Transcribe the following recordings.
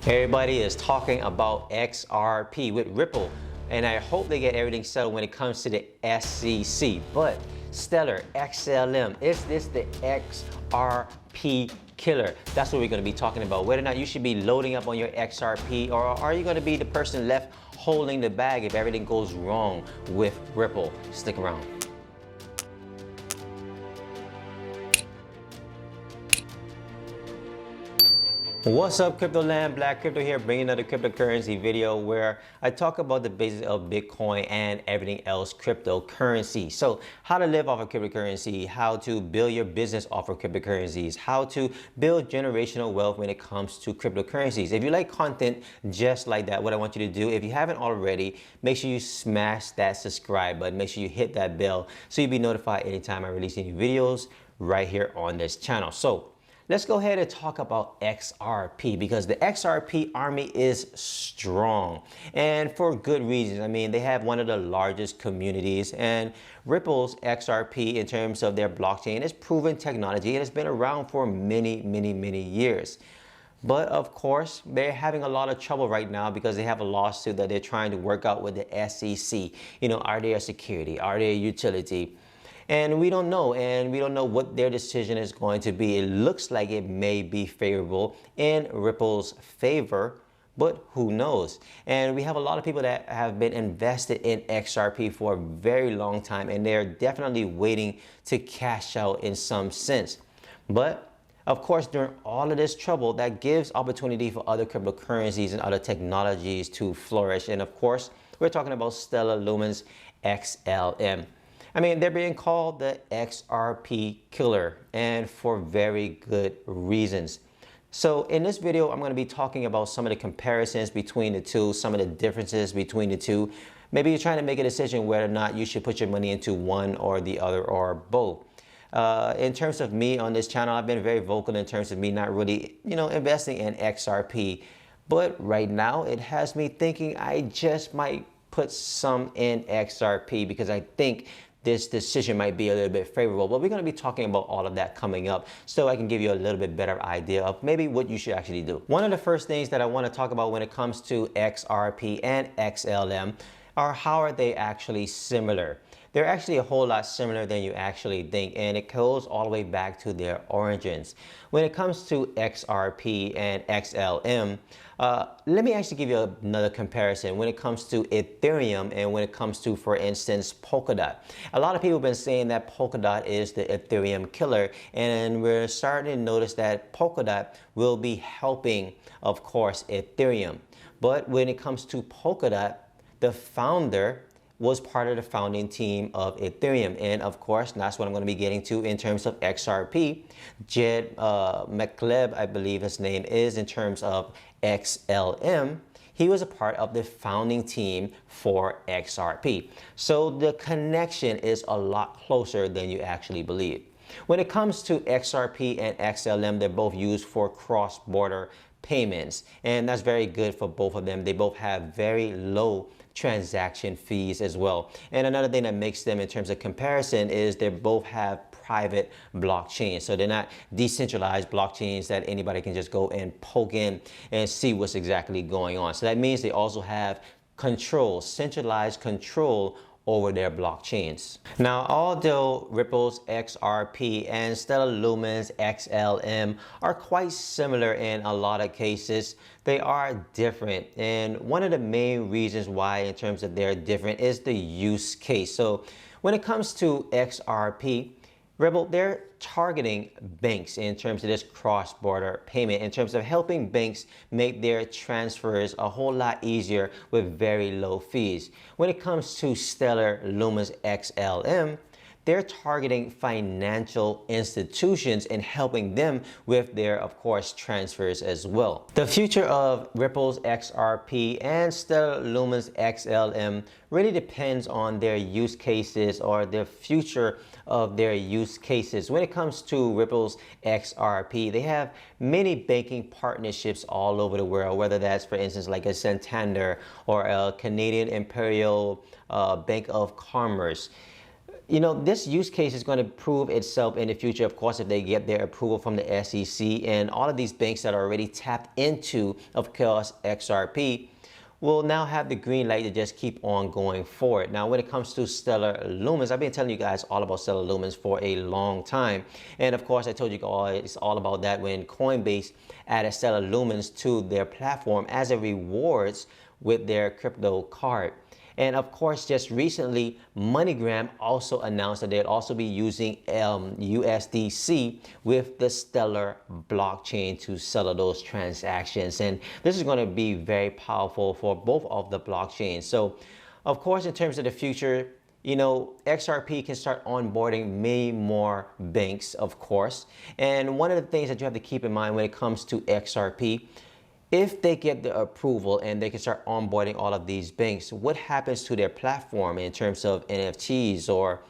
Everybody is talking about XRP with Ripple, and I hope they get everything settled when it comes to the SEC. But Stellar, XLM, is this the XRP killer? That's what we're going to be talking about. Whether or not you should be loading up on your XRP, or are you going to be the person left holding the bag if everything goes wrong with Ripple? Stick around. What's up, Crypto Land? Black Crypto here, bringing another cryptocurrency video where I talk about the basics of Bitcoin and everything else cryptocurrency. So how to live off of cryptocurrency, how to build your business off of cryptocurrencies, how to build generational wealth when it comes to cryptocurrencies. If you like content just like that, what I want you to do, if you haven't already, make sure you smash that subscribe button. Make sure you hit that bell so you'll be notified anytime I release any videos right here on this channel. So let's go ahead and talk about XRP, because the XRP army is strong, and for good reasons. I mean, they have one of the largest communities, and Ripple's XRP, in terms of their blockchain, is proven technology. It has been around for many years. But of course, they're having a lot of trouble right now because they have a lawsuit that they're trying to work out with the SEC. You know, are they a security? Are they a utility? And we don't know, what their decision is going to be. It looks like it may be favorable in Ripple's favor, but who knows? And we have a lot of people that have been invested in XRP for a very long time, and they're definitely waiting to cash out in some sense. But of course, during all of this trouble, that gives opportunity for other cryptocurrencies and other technologies to flourish. And of course, we're talking about Stella, Lumens, XLM. I mean, they're being called the XRP killer, and for very good reasons. So in this video, I'm going to be talking about some of the comparisons between the two, some of the differences between the two. Maybe you're trying to make a decision whether or not you should put your money into one or the other, or both. In terms of me on this channel, I've been very vocal in terms of me not really, investing in XRP. But right now, it has me thinking I just might put some in XRP, because I think this decision might be a little bit favorable. But we're going to be talking about all of that coming up, so I can give you a little bit better idea of maybe what you should actually do. One of the first things that I want to talk about when it comes to XRP and XLM are how are they actually similar. They're actually a whole lot similar than you actually think, and it goes all the way back to their origins. When it comes to XRP and XLM, let me actually give you another comparison when it comes to Ethereum and when it comes to, for instance, Polkadot. A lot of people have been saying that Polkadot is the Ethereum killer, and we're starting to notice that Polkadot will be helping, of course, Ethereum. But when it comes to Polkadot, the founder was part of the founding team of Ethereum. And of course, that's what I'm going to be getting to in terms of XRP. Jed McCaleb, I believe his name is, in terms of XLM. He was a part of the founding team for XRP. So the connection is a lot closer than you actually believe. When it comes to XRP and XLM, they're both used for cross-border payments, and that's very good for both of them. They both have very low transaction fees as well. And another thing that makes them, in terms of comparison, is they both have private blockchains. So they're not decentralized blockchains that anybody can just go and poke in and see what's exactly going on. So that means they also have control, centralized control over their blockchains. Now, although Ripple's XRP and Stella Lumens XLM are quite similar in a lot of cases, they are different. And one of the main reasons why, in terms of they're different, is the use case. So when it comes to XRP, Ripple, they're targeting banks in terms of this cross-border payment, in terms of helping banks make their transfers a whole lot easier with very low fees. When it comes to Stellar Lumens XLM, they're targeting financial institutions and helping them with their, of course, transfers as well. The future of Ripple's XRP and Stellar Lumens XLM really depends on their use cases, or the future of their use cases. When it comes to Ripple's XRP, they have many banking partnerships all over the world, whether that's, for instance, like a Santander or a Canadian Imperial Bank of Commerce. This use case is going to prove itself in the future, of course, if they get their approval from the SEC, and all of these banks that are already tapped into, of course, XRP will now have the green light to just keep on going forward. Now, when it comes to Stellar Lumens, I've been telling you guys all about Stellar Lumens for a long time. And of course, I told you guys it's all about that when Coinbase added Stellar Lumens to their platform as a rewards with their crypto card. And of course, just recently, MoneyGram also announced that they'd also be using USDC with the Stellar blockchain to settle those transactions. And this is going to be very powerful for both of the blockchains. So, of course, in terms of the future, XRP can start onboarding many more banks, of course. And one of the things that you have to keep in mind when it comes to XRP, if they get the approval and they can start onboarding all of these banks, what happens to their platform in terms of NFTs or,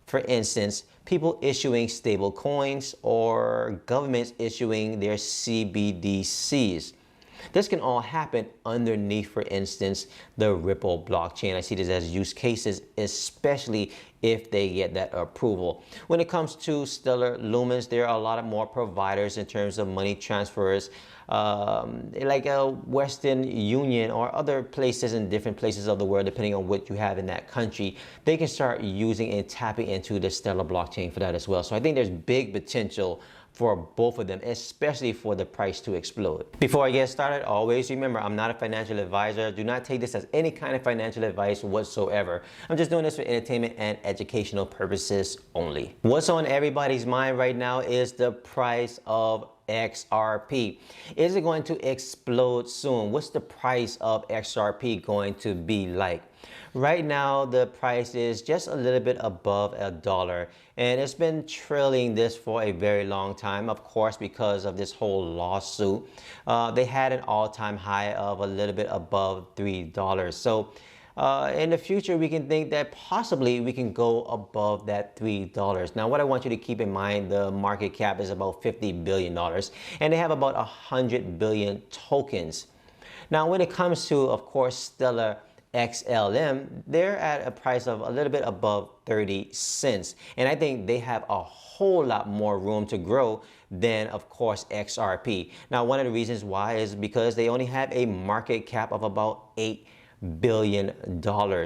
for instance, people issuing stable coins or governments issuing their CBDCs? This can all happen underneath, for instance, the Ripple blockchain. I see this as use cases, especially if they get that approval. When it comes to Stellar Lumens, there are a lot of more providers in terms of money transfers, like a Western Union or other places in different places of the world, depending on what you have in that country. They can start using and tapping into the Stellar blockchain for that as well. So I think there's big potential for both of them, especially for the price to explode. Before I get started, always remember, I'm not a financial advisor. Do not take this as any kind of financial advice whatsoever. I'm just doing this for entertainment and educational purposes only. What's on everybody's mind right now is the price of XRP. Is it going to explode soon? What's the price of XRP going to be like? Right now, the price is just a little bit above $1, and it's been trailing this for a very long time, of course, because of this whole lawsuit. They had an all-time high of a little bit above $3. So in the future, we can think that possibly we can go above that $3. Now, what I want you to keep in mind, the market cap is about $50 billion, and they have about 100 billion tokens. Now, when it comes to, of course, Stella XLM, they're at a price of a little bit above 30 cents. And I think they have a whole lot more room to grow than, of course, XRP. Now, one of the reasons why is because they only have a market cap of about $8 billion.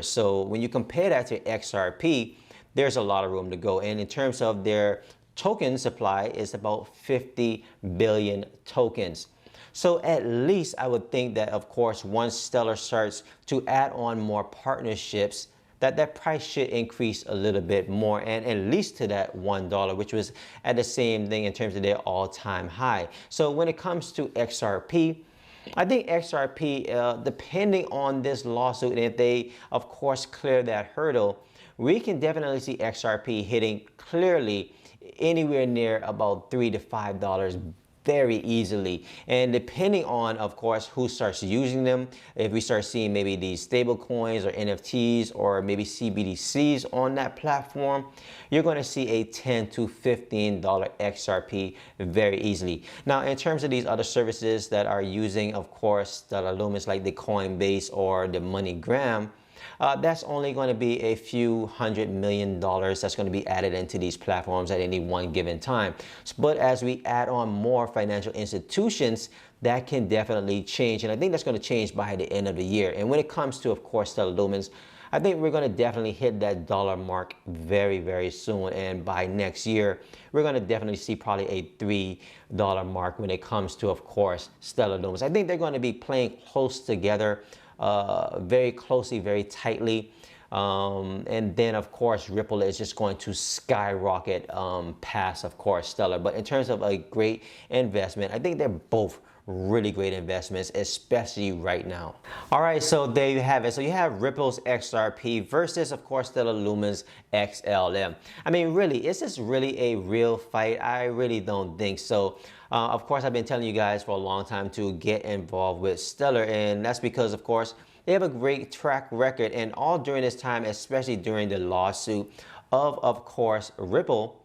So when you compare that to XRP, there's a lot of room to go. And in terms of their token supply, is about 50 billion tokens. So at least I would think that, of course, once Stellar starts to add on more partnerships, that price should increase a little bit more, and at least to that $1, which was at the same thing in terms of their all-time high. So when it comes to XRP, I think XRP, depending on this lawsuit, and if they, of course, clear that hurdle, we can definitely see XRP hitting clearly anywhere near about $3 to $5 very easily. And depending on, of course, who starts using them, if we start seeing maybe these stable coins or NFTs or maybe CBDCs on that platform, you're going to see a $10 to $15 XRP very easily. Now, in terms of these other services that are using, of course, the Lumens, like the Coinbase or the MoneyGram, that's only going to be a few $100 million that's going to be added into these platforms at any one given time. But as we add on more financial institutions, that can definitely change. And I think that's going to change by the end of the year. And when it comes to, of course, Stellar Lumens, I think we're going to definitely hit that dollar mark very, very soon. And by next year, we're going to definitely see probably a $3 mark when it comes to, of course, Stellar Lumens. I think they're going to be playing close together, very closely, very tightly. And then, of course, Ripple is just going to skyrocket past, of course, Stellar. But in terms of a great investment, I think they're both really great investments, especially right now. All right, so there you have it. So you have Ripple's XRP versus, of course, Stellar Lumens XLM. I mean, really, is this really a real fight? I really don't think so. Of course, I've been telling you guys for a long time to get involved with Stellar, and that's because, of course, they have a great track record, and all during this time, especially during the lawsuit of course, Ripple,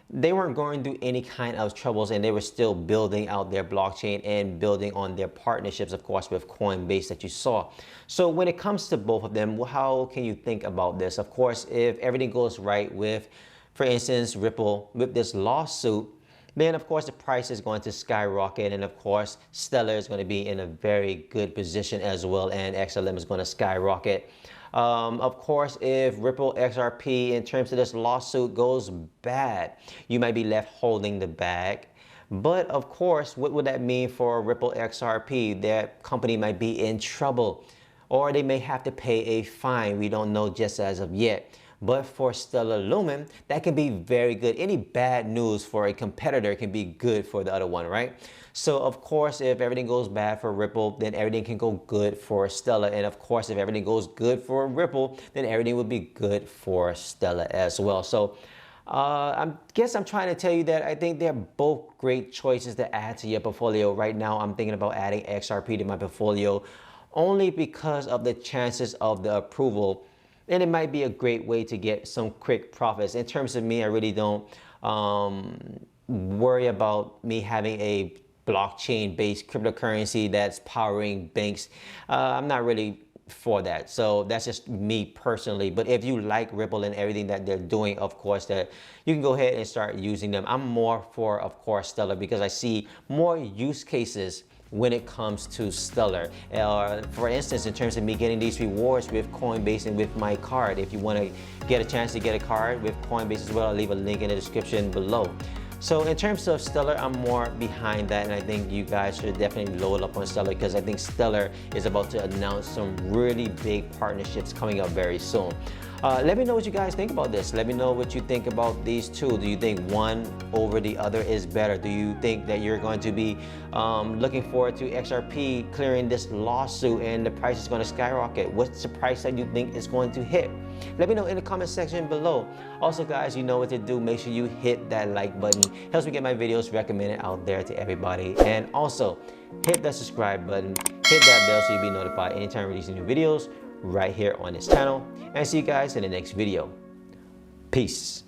they weren't going through any kind of troubles, and they were still building out their blockchain and building on their partnerships, of course, with Coinbase that you saw. So when it comes to both of them, how can you think about this? Of course, if everything goes right with, for instance, Ripple with this lawsuit, then of course the price is going to skyrocket, and of course Stella is going to be in a very good position as well, and XLM is going to skyrocket. Of course, if Ripple XRP in terms of this lawsuit goes bad, you might be left holding the bag. But of course, what would that mean for Ripple XRP? That company might be in trouble, or they may have to pay a fine. We don't know just as of yet. But for Stella Lumen, that can be very good. Any bad news for a competitor can be good for the other one, right? So of course, if everything goes bad for Ripple, then everything can go good for Stella. And of course, if everything goes good for Ripple, then everything will be good for Stella as well. So I guess I'm trying to tell you that I think they're both great choices to add to your portfolio. Right now, I'm thinking about adding XRP to my portfolio only because of the chances of the approval. And it might be a great way to get some quick profits. In terms of me, I really don't worry about me having a blockchain-based cryptocurrency that's powering banks. I'm not really for that. So that's just me personally. But if you like Ripple and everything that they're doing, of course, that you can go ahead and start using them. I'm more for, of course, Stella, because I see more use cases when it comes to Stellar. For instance, in terms of me getting these rewards with Coinbase and with my card. If you want to get a chance to get a card with Coinbase as well, I'll leave a link in the description below. So in terms of Stellar, I'm more behind that, and I think you guys should definitely load up on Stellar, because I think Stellar is about to announce some really big partnerships coming up very soon. Let me know what you guys think about this. Let me know what you think about these two. Do you think one over the other is better? Do you think that you're going to be looking forward to XRP clearing this lawsuit and the price is going to skyrocket? What's the price that you think is going to hit? Let me know in the comment section below. Also, guys, you know what to do. Make sure you hit that like button. Helps me get my videos recommended out there to everybody. And also, hit that subscribe button. Hit that bell so you'll be notified anytime I release new videos right here on this channel. And see you guys in the next video. Peace.